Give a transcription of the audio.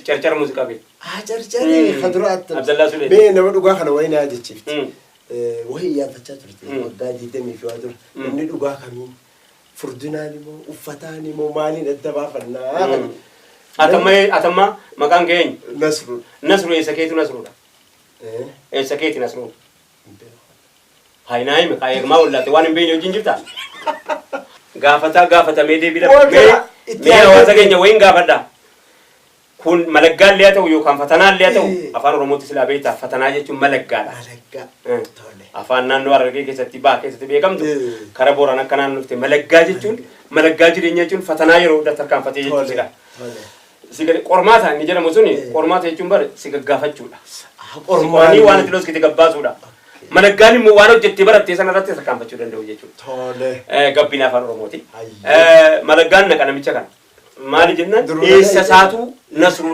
Carcar muuziqaa beeku. Carcaree kaduraatti. Abdallaa Sulee. Mee nama dhugaa kana wayii na yaadachiifti. Wayii iyyaafachaa turte waggaa 20 fi waa dura. Inni dhugaa kamii furdinaan immoo uffataan immoo maaliin adda baafannaa. Atamma maqaan keenya. Nasru. Nasru eessa keetu Nasruudha. Eessa keeti Nasru. Haayinaa hime eegmaa wallaate waan hin beekne wajjin jirta. Gaafatamee deebiidha. Mee hawaasa keenya wayiin gaafadha. Kun malaggaan liyaa ta'u yookaan fatanaan liyaa ta'u afaan Oromootti silaa beektaa fatanaa jechuun malaggaadha. Malaggaa. Afaan naannoo Harargee keessatti baa keessatti beekamtu kara Booran akka naannoo dhufte malaggaa jechuun malaggaa jireenya jechuun fatanaa yeroo hunda tarkaanfatee jechuudha. Sigari qormaata inni jedhamu suni qormaata jechuun bare si gaggaafachuudha. Qormaanii waan itti loskite gabbaasuudha. Malaggaan immoo waan hojjettee barattee sana irratti tarkaanfachuu danda'u jechuudha. Gabbina afaan Oromooti. Malaggaan naqa namicha kana. Maali jennaan eessa isaatu Nasru